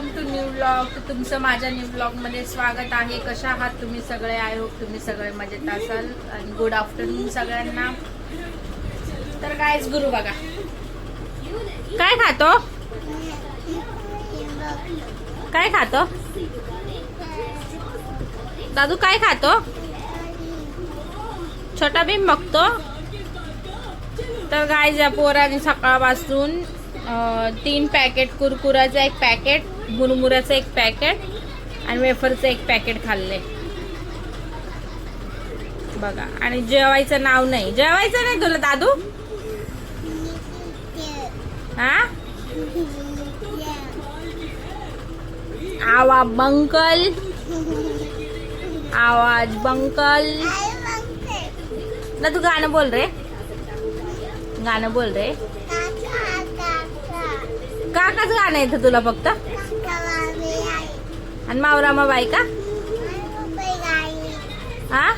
Welcome to new vlog. तुमचं माझ्या new व्लॉगमध्ये स्वागत आहे. कशा आहात तुम्ही सगळे? आय होप तुम्ही सगळे मजेत असाल. आणि गुड आफ्टरनून सगळ्यांना. तर गाईज गुरु बघा काय खातो, काय खातो दादू, काय खातो? छोटा भीम बघतो. तर गाईज या पोराने सकाळपासून 3 पॅकेट कुरकुराचं, 1 पॅकेट मुरमुऱ्याचं, 1 पॅकेट आणि वेफरचं 1 पॅकेट खाल्ले बघा. आणि जेवायचं नाव नाही, जेवायचं नाही तुला दादू. हा आवा बंकल, आवाज बंकल ना. तू गाणं बोल रे, गाणं बोल रे. काकाच गाणं येतं तुला फक्त. आणि मावरामा बाई का? हा.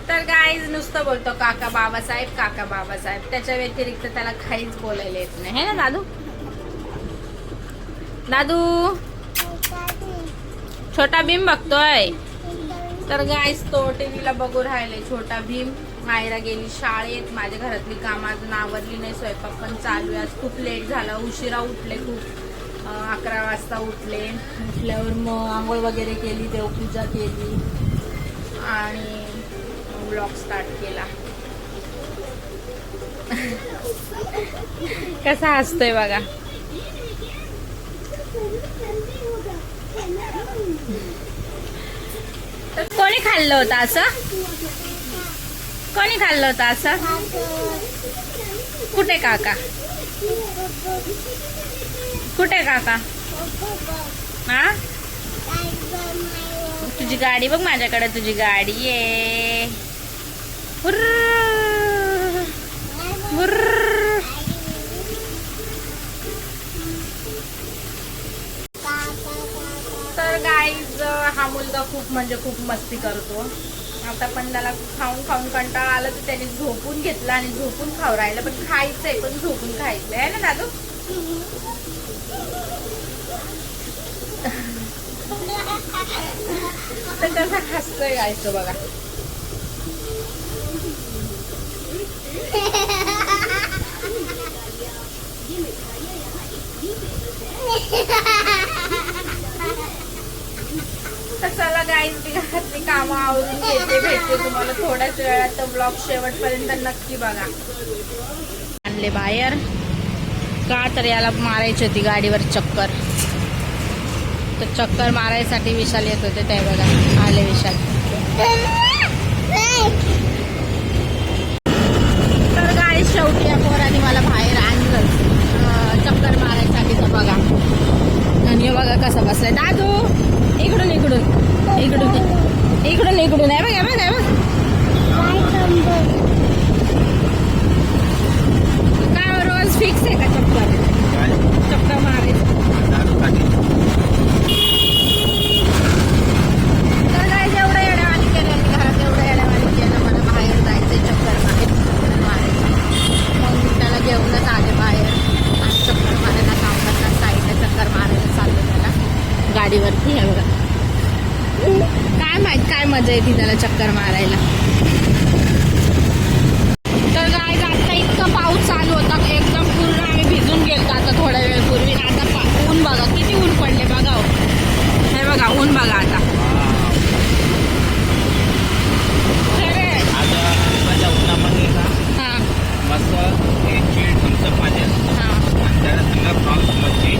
तर गाईज नुसतं बोलतो काका बाबासाहेब, काका बाबासाहेब. त्याच्या व्यतिरिक्त त्याला काहीच बोलायला येत नाही, है ना दादू? दादू छोटा भीम बघतोय. तर गाईज तो टीव्हीला बघू राहिले छोटा भीम. मायरा गेली शाळेत. माझ्या घरातली कामं अजून आवरली नाही. स्वयंपाक पण चालू आहे. आज खूप लेट झाला, उशिरा उठले खूप. 11 वाजता उठले. उठल्यावर मग आंघोळ वगैरे केली, देवपूजा केली आणि ब्लॉग स्टार्ट केला. कसा हसतोय बघा. तर कोणी खाल्लं होतं असं? कोणी खाल्लं होतं असं? कुठे काका? कुठे काका? हा. तुझी गाडी बघ माझ्याकडे. तुझी गाडी आहे. हुर्र, हुर्र. तर गाईज हा मुलगा खूप म्हणजे खूप मस्ती करतो. आता पण त्याला खाऊन खाऊन कंटाळा आला तर त्याने झोपून घेतला आणि झोपून खाऊ राहिलं. पण खायचंय, पण झोपून खायचंय, आहे ना दादू? तर त्याचा हसतोय गायचं बघा. तर चला गाईज मी घरातली कामं आवरून घेते. भेटते तुम्हाला थोड्याच वेळात. तर ब्लॉग शेवटपर्यंत नक्की बघा. आणले बाहेर का तर याला मारायची होती गाडीवर चक्कर. तर चक्कर मारायसाठी विशाल येत होते. ते बघा आले विशाल. तर गाडी शेवटी या पोराने मला बाहेर आणलं चक्कर मारायसाठी. तर बघा. आणि बघा कसा बसलाय दादू. इकडून इकडून इकडून इकडून इकडून आहे बघा बघा बघ. काय रोज फिक्स आहे का चक्कर? चक्कर मारायचं. तर काय जेवढं येड्यावानी केलं घरात तेवढं येड्यावानी केलं. मला बाहेर जायचंय चक्कर मारायचं. मग मी त्याला घेऊनच आले बाहेर. आणि चक्कर मारायला काम करतात. साईडला चक्कर मारायला चाललं त्याला गाडीवरती. आहे बघा. काय माहित काय मजा येते त्याला चक्कर मारायला. तर काय आता इतका पाऊस चालू होता एकदम पूर्ण आम्ही भिजून गेलो आता थोड्या वेळ पूर्वी. आता ऊन बघा किती ऊन पडले बघा. हे बघा ऊन बघा आता. माझ्या उन्हामध्ये हा मस्त एक चीड थम्सअप पाहिजे. हा आणि त्याला सगळं प्रॉन्स मच्छी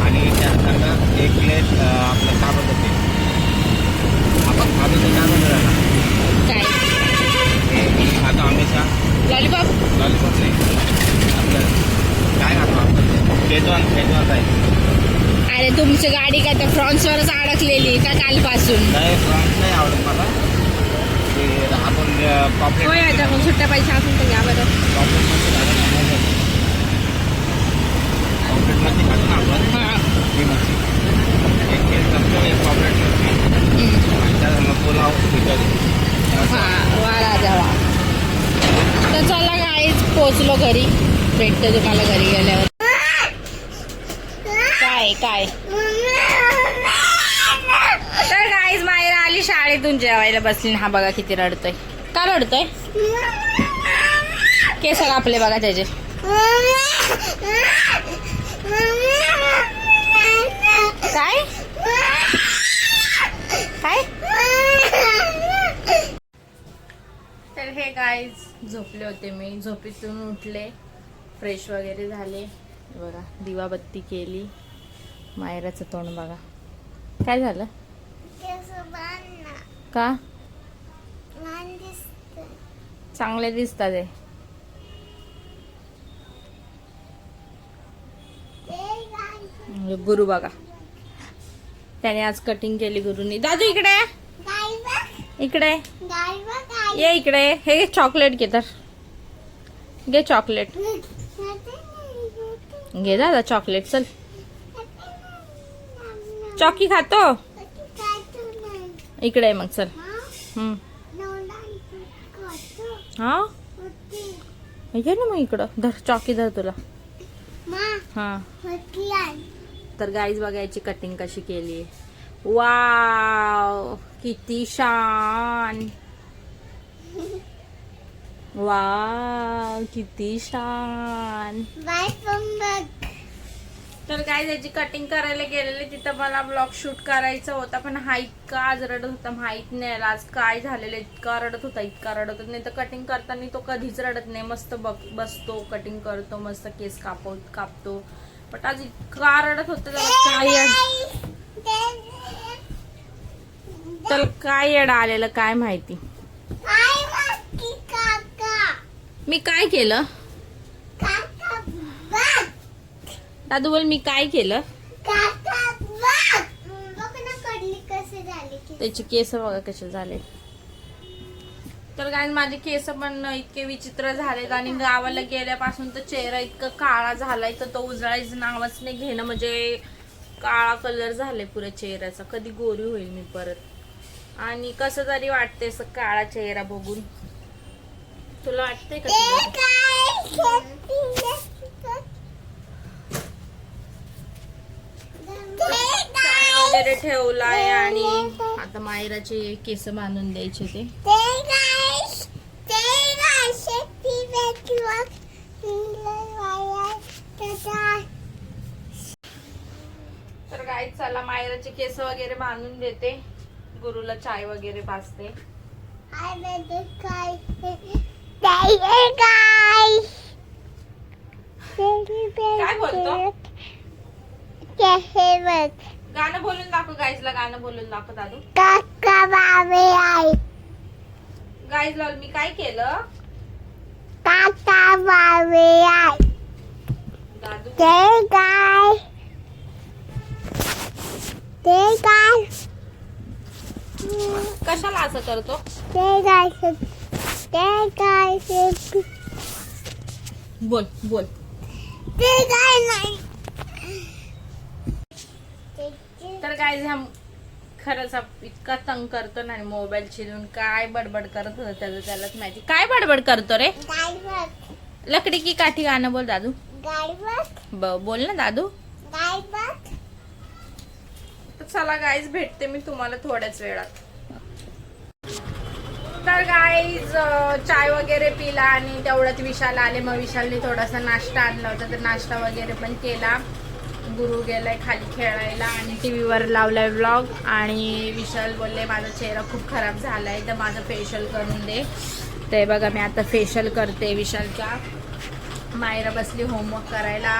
आणि त्या सगळं एक प्लेट आपलं काय बोलतो ते आपण खातो ते काय बनवलं ना काय हे खातो हमेशा. लॉलीपॉप. लॉलीपॉप नाही आपलं काय खातो आपण शेजवान. शेजवान आहे. अरे तुमची गाडी काय त्या फ्रॉन्सवरच अडकलेली का कालपासून? नाही प्रॉन्स नाही आवडत मला. ते आपण पॉपलेट होय आता मग सुट्ट्या पैसे असून तर घ्या बरं. पॉपलेटमध्ये झालं ना पॉपलेटमध्ये खातो ना आपण हां. ती मच्छी. एक प्लेट करतो एक पॉपलेट मच्छी आणि त्याला मग पुलाव खिचडी. हां वा राजा वा. तर चला गाईच पोचलो घरी. भेटतं तुम्हाला घरी गेल्यावर. काय काय तर गाईज मायरा आली शाळेतून जेवायला बसली. हा बघा किती रडतोय. का रडतोय? केस कापले बघा त्याचे. काय काय तर हे गाईज झोपले होते मी. झोपेतून उठले, फ्रेश वगैरे झाले. बघा दिवाबत्ती केली. मायराचं तोंड बघा. काय झालं? का? चांगले दिसतात आहे. गुरु बघा त्याने आज कटिंग केली गुरुनी. दादू इकडे इकडे ये. इकडे हे चॉकलेट घे. तर घे चॉकलेट घे दादा. चॉकलेट चल. चॉकी खातो इकडे मग चल. हा घे ना मग इकडं. धर चॉकी धर तुला. हा तर गाईज बघायची कटिंग कशी केली. वाव किती छान. वाव किती छान. तर गाईज याची कटिंग करायला गेलेले. तिथं मला ब्लॉग शूट करायचा होता पण हा इतका आज रडत होता माहित नाही आज काय झालेलं. इतका रडत होता नाही तर कटिंग करताना तो कधीच रडत नाही. मस्त बसतो, कटिंग करतो, मस्त केस कापतो. पण आज इतका रडत होता. तर काय येडा आलेलं काय माहिती. मी काय केलं? दादू बोल मी काय केलं? त्याचे केस बघा कसे झाले. तर काय माझे केस पण इतके विचित्र झालेत आणि गावाला गेल्यापासून तर चेहरा इतका काळा झालाय तर तो उजळायचं नावच नाही घेणं. म्हणजे काळा कलर झालाय पुऱ्या चेहऱ्याचा. कधी गोरी होईल मी परत. आणि कसं तरी वाटते असं काळा चेहरा बघून. तुला वाटतंय का? वगैरे ठेवलाय आणि आता मायराचे केस बांधून द्यायचे ते. तर गाईज चला मायराचे केस वगैरे बांधून देते. गुरुला चाय वगैरे पाजते. काय बोलतो? गाणं बोलून दाखव गाईजला. गाणं बोलून दाखव दादू. गाईज लावल मी काय केलं? दादू कशाला असं करतो? बोल बोल. तर काय खरंच इतका तंग करतो ना. मोबाईल चिरून काय बडबड करत होता त्याचं त्यालाच माहिती. काय बडबड करतो रे? लकडी की काठी. गाणं बोल दादू. बोल ना दादू. तर चला गाईज भेटते मी तुम्हाला थोड्याच वेळात. तर गाईज चाय वगैरे पिला आणि तेवढ्यात विशाल आले. मग विशालने थोडासा नाश्ता आणला होता तर नाश्ता वगैरे पण केला. गुरु गेलाय खाली खेळायला आणि टीव्हीवर लावलाय व्लॉग. आणि विशाल बोलले माझा चेहरा खूप खराब झालाय तर माझं फेशियल करून दे. ते बघा मी आता फेशियल करते विशालच्या. मायरा बसली होमवर्क करायला.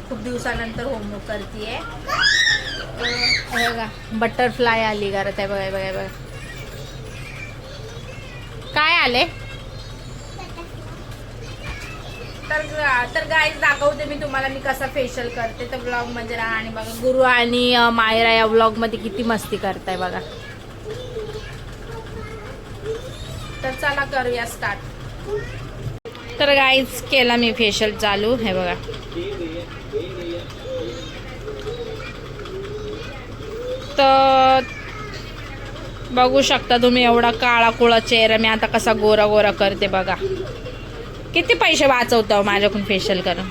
खूप दिवसानंतर होमवर्क करतीये. हे बघा बटरफ्लाय आली घरात आहे. बघा बघा बघा काय आले. तर गाईज दाखवते मी तुम्हाला मी कसा फेशियल करते. तर ब्लॉग मध्ये राहा आणि बघा गुरु आणि मायरा या ब्लॉग मध्ये किती मस्ती करताय बघा. तर चला करूया स्टार्ट. तर गाईज केला मी फेशियल चालू. हे बघा तर बघू शकता तुम्ही एवढा काळा कुळा चेहरा मी आता कसा गोरा गोरा करते बघा. किती पैसे वाचवतो माझ्याकडून फेशियल करून?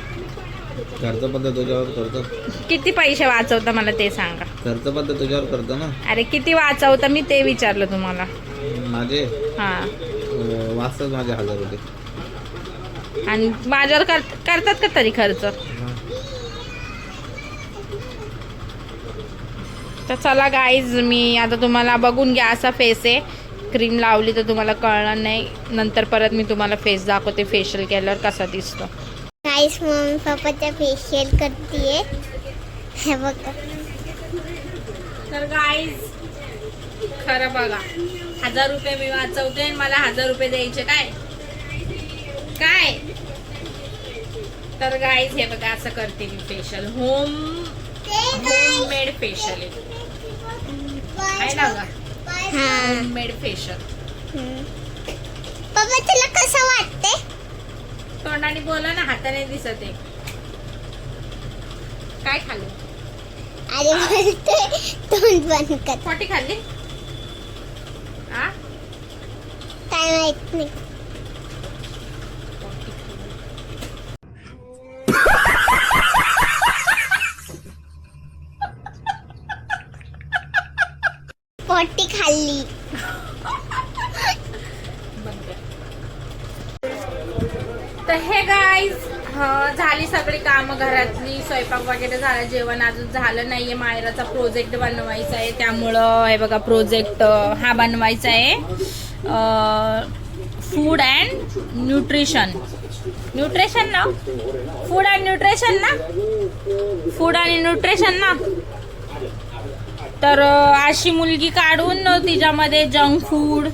खर्च पण तर तुझ्यावर करतो. किती पैसे वाचवता मला ते सांगा. खर्च पण तर तुझ्यावर करतो ना. अरे किती वाचवता मी ते विचारलं तुम्हाला. माझे हा वाचतात माझे 1000 रुपये. आणि माझ्यावर करतात का तरी खर्च? तर चला गाईज, मी आता तुम्हाला बघून घ्या असा फेस आहे. क्रीम लावली तर तुम्हाला कळणार नाही. नंतर परत मी तुम्हाला फेस दाखवते फेशियल केल्यावर कसा दिसतो. गाईस मम्मी पप्पाचा फेशियल करतीये. हे बघा. तर गाईज खरं बघा, 1000 रुपये मी वाचवते आणि मला 1000 रुपये द्यायचे काय काय. तर गाईज हे बघा, असं करते मी फेशियल. होममेड फेशियल आहे ना ग. Homemade facial. पप्पा तुला कसं वाटते? तोंडाने बोला ना, हाताने दिसत आहे. काय खाल्लं? अरे बोलते तोंड बंद कर. पोटी खाल्ली? आ काय माहित नाही. पोटी खाल्ली. तर हे गाईज झाली सगळी कामं घरातली. स्वयंपाक वगैरे झाला, जेवण अजून झालं नाहीये. मायराचा प्रोजेक्ट बनवायचा आहे, त्यामुळं हे बघा प्रोजेक्ट हा बनवायचा आहे. फूड अँड न्यूट्रिशन ना, फूड अँड न्यूट्रिशन ना, फूड आणि न्यूट्रिशन ना. तर अशी मुलगी काढून तिच्यामध्ये जंक फूड,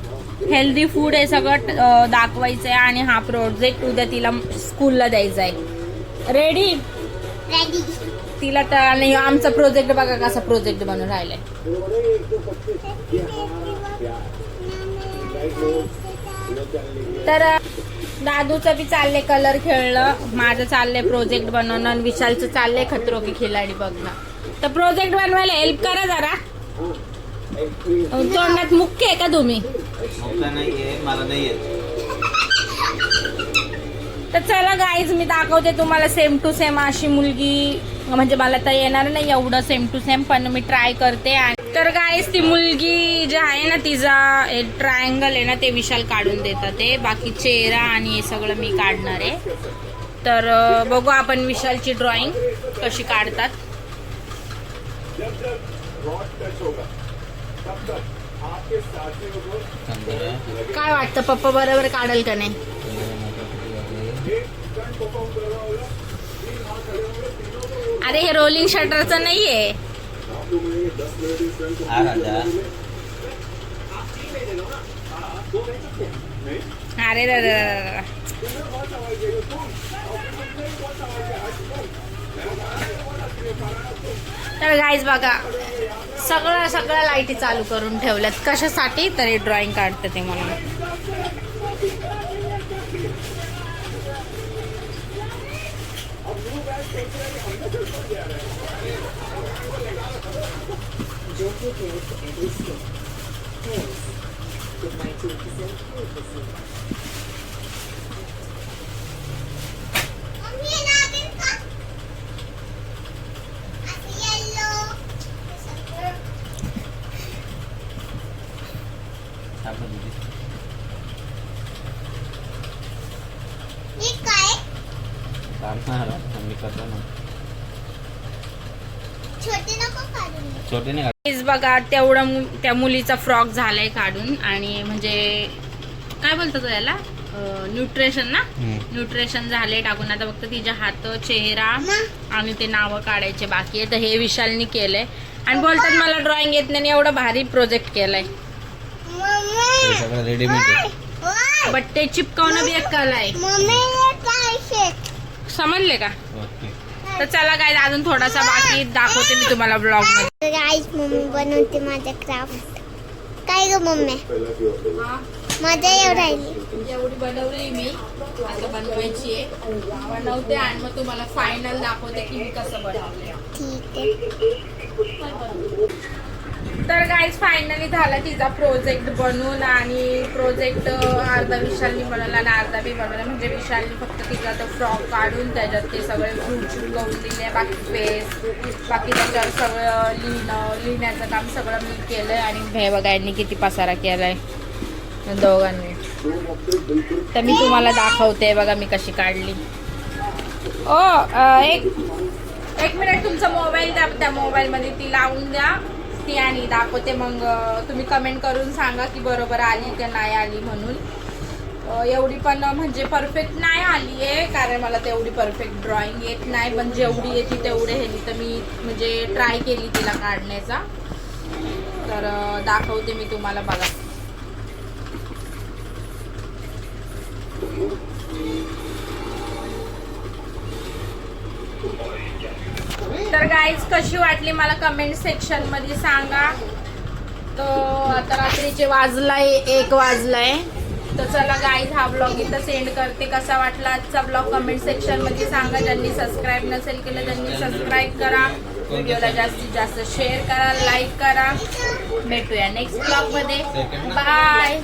हेल्दी फूड हे सगळं दाखवायचं आहे. आणि हा प्रोजेक्ट उद्या तिला स्कूलला द्यायचा आहे. रेडी? रेडी. तिला तर आणि आमचा प्रोजेक्ट बघा कसा प्रोजेक्ट बनवून राहिलाय. तर दादूचं बी चाललंय कलर खेळणं, माझं चाललंय प्रोजेक्ट बनवणं, आणि विशालचं चाललंय खतरो की खिलाडी बघणं. तर प्रोजेक्ट बनवायला हेल्प करा जरा. तोंडात मुख्य आहे का तुम्ही? नाहीये, मला नाहीये. तर चला गाईज, मी दाखवते तुम्हाला सेम टू सेम अशी मुलगी. म्हणजे मला तर येणार नाही एवढं सेम टू सेम, पण मी ट्राय करते. तर गाईज ती मुलगी जी आहे ना, तिचा ट्रायंगल आहे ना, ते विशाल काढून देतात. ते बाकी चेहरा आणि हे सगळं मी काढणार आहे. तर बघू आपण विशालची ड्रॉइंग कशी काढतात. काय वाटतं पप्पा बरोबर काढेल का नाही? अरे हे रोलिंग शटरचं नाहीये. अरे दादा, तर गाईज बघा, सगळ्या लाईटी चालू करून ठेवल्यात. कशासाठी? तरी ड्रॉइंग काढते ते म्हणून. छोटे बघा तेवढं त्या मुलीचा फ्रॉक झालाय काढून. आणि म्हणजे काय बोलतो याला, न्यूट्रिशन ना, न्यूट्रिशन झाले टाकून. आता फक्त तिच्या हात, चेहरा आणि ते नावं काढायचे बाकी आहे. तर हे विशालनी केलंय. आणि बोलतात मला ड्रॉइंग येत नाही, एवढं भारी प्रोजेक्ट केलाय. रेडीमेड बट ते चिपकवणं बी एक कला आहे. समजले का? तर चला काय, अजून थोडासा बाकी दाखवते मी तुम्हाला ब्लॉग मध्ये. गाईस मम्मी बनवते माझा क्राफ्ट. काय ग मम्मी? माझ्या एवढी बनवली मी, आता बनवायची आहे. बनवते आणि मग तुम्हाला फायनल दाखवते की मी कसं बनवले. ठीक आहे. तर गाईज फायनली झाला तिचा प्रोजेक्ट बनवून आणि प्रोजेक्ट अर्धा विशालनी बनवला आणि अर्धा मी बनवला. म्हणजे विशालनी फक्त तिचा तो फ्रॉक काढून त्याच्यात ते सगळे फ्रूट चिपकवून दिले, बाकी फेस बाकी त्याच्यावर सगळं लिहिण्याचं काम सगळं मी केलं आहे. आणि हे बघा यांनी किती पसारा केला आहे दोघांनी. तर मी तुम्हाला दाखवते बघा मी कशी काढली. एक मिनिट तुमचा मोबाईल द्या, त्या मोबाईलमध्ये ती लावून द्या ती आणि दाखवते. मग तुम्ही कमेंट करून सांगा की बरोबर आली का नाही आली म्हणून. एवढी पण म्हणजे परफेक्ट नाही आली आहे कारण मला तेवढी परफेक्ट ड्रॉइंग येत नाही, पण जेवढी येते तेवढे ह्यानी तर मी म्हणजे ट्राय केली तिला काढण्याचा. तर दाखवते मी तुम्हाला बघा. तर गाईज कशी वाटली मला कमेंट सेक्शन मध्ये सांगा. तर आता रात्रीचे वाजलाय 1 वाजलाय. तर चला गाईज हा ब्लॉग इथं सेंड करते. कसा वाटला आजचा ब्लॉग कमेंट सेक्शन मध्ये सांगा. ज्यांनी सबस्क्राईब नसेल केलं त्यांनी सबस्क्राईब करा, व्हिडिओला जास्तीत जास्त शेअर करा, लाईक करा. भेटूया नेक्स्ट ब्लॉग मध्ये. बाय.